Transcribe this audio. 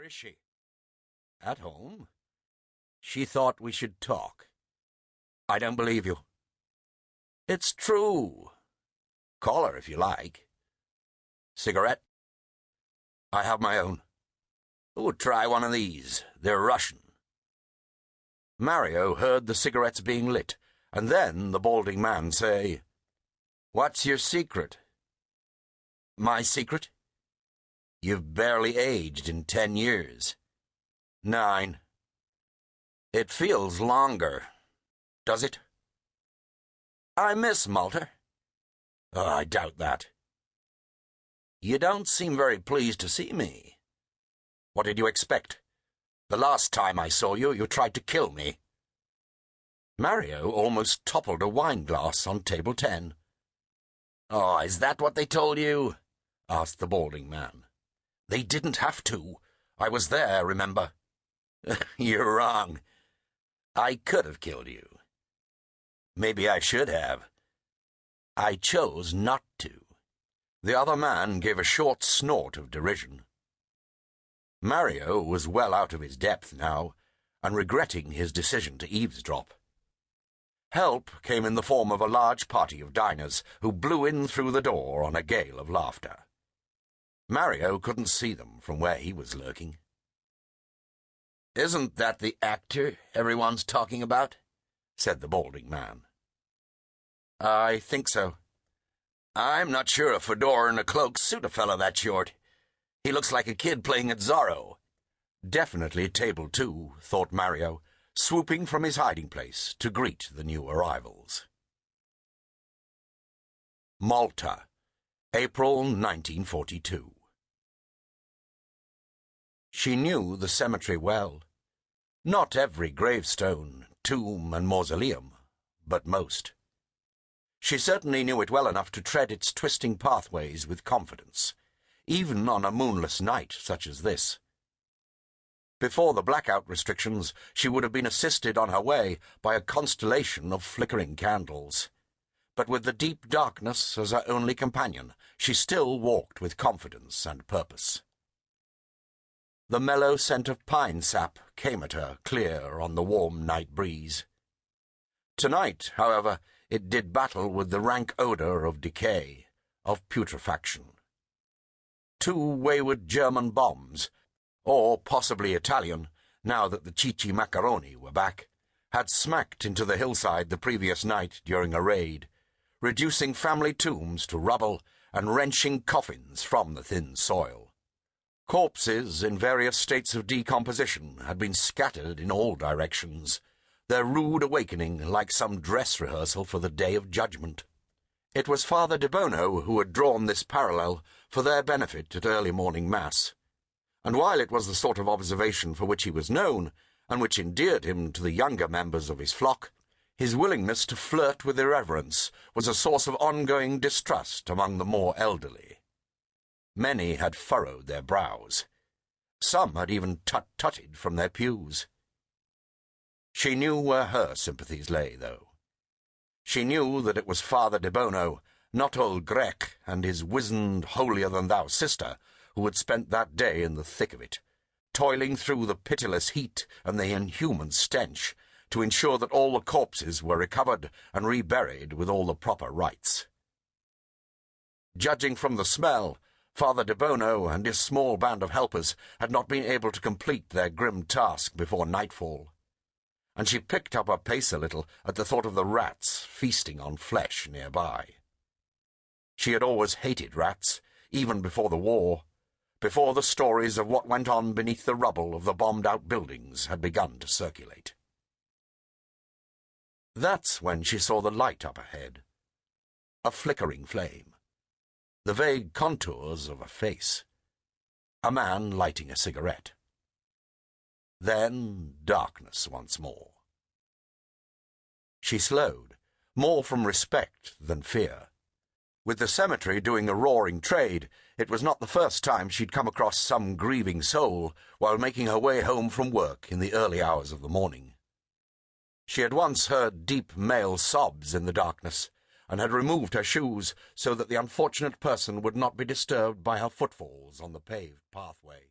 is she? At home? She thought we should talk. I don't believe you. It's true. Call her if you like. Cigarette? I have my own. Oh, try one of these. They're Russian. Mario heard the cigarettes being lit, and then the balding man say, "What's your secret?" My secret? You've barely aged in 10 years. 9. It feels longer. Does it? I miss Malta. Oh, I doubt that. You don't seem very pleased to see me. What did you expect? The last time I saw you, you tried to kill me. Mario almost toppled a wine-glass on table 10. Oh, is that what they told you? Asked the balding man. They didn't have to. I was there, remember? You're wrong. I could have killed you. Maybe I should have. I chose not to. The other man gave a short snort of derision. Mario was well out of his depth now, and regretting his decision to eavesdrop. Help came in the form of a large party of diners who blew in through the door on a gale of laughter. Mario couldn't see them from where he was lurking. "Isn't that the actor everyone's talking about?" said the balding man. "I think so. I'm not sure a fedora and a cloak suit a fellow that short. He looks like a kid playing at Zorro." Definitely table 2, thought Mario, swooping from his hiding place to greet the new arrivals. Malta, April 1942. She knew the cemetery well. Not every gravestone, tomb, and mausoleum, but most. She certainly knew it well enough to tread its twisting pathways with confidence, even on a moonless night such as this. Before the blackout restrictions, she would have been assisted on her way by a constellation of flickering candles. But with the deep darkness as her only companion, she still walked with confidence and purpose. The mellow scent of pine sap came at her clear on the warm night breeze. Tonight, however, it did battle with the rank odour of decay, of putrefaction. 2 wayward German bombs, or possibly Italian, now that the Cici macaroni were back, had smacked into the hillside the previous night during a raid, reducing family tombs to rubble and wrenching coffins from the thin soil. Corpses in various states of decomposition had been scattered in all directions, their rude awakening like some dress rehearsal for the Day of Judgment. It was Father de Bono who had drawn this parallel for their benefit at early morning mass, and while it was the sort of observation for which he was known, and which endeared him to the younger members of his flock, his willingness to flirt with irreverence was a source of ongoing distrust among the more elderly. Many had furrowed their brows. Some had even tut-tutted from their pews. She knew where her sympathies lay, though. She knew that it was Father de Bono, not old Grec and his wizened, holier-than-thou sister, who had spent that day in the thick of it, toiling through the pitiless heat and the inhuman stench to ensure that all the corpses were recovered and reburied with all the proper rites. Judging from the smell, Father de Bono and his small band of helpers had not been able to complete their grim task before nightfall, and she picked up her pace a little at the thought of the rats feasting on flesh nearby. She had always hated rats, even before the war, before the stories of what went on beneath the rubble of the bombed-out buildings had begun to circulate. That's when she saw the light up ahead. A flickering flame. The vague contours of a face. A man lighting a cigarette. Then darkness once more. She slowed, more from respect than fear. With the cemetery doing a roaring trade, it was not the first time she'd come across some grieving soul while making her way home from work in the early hours of the morning. She had once heard deep male sobs in the darkness, and had removed her shoes so that the unfortunate person would not be disturbed by her footfalls on the paved pathway.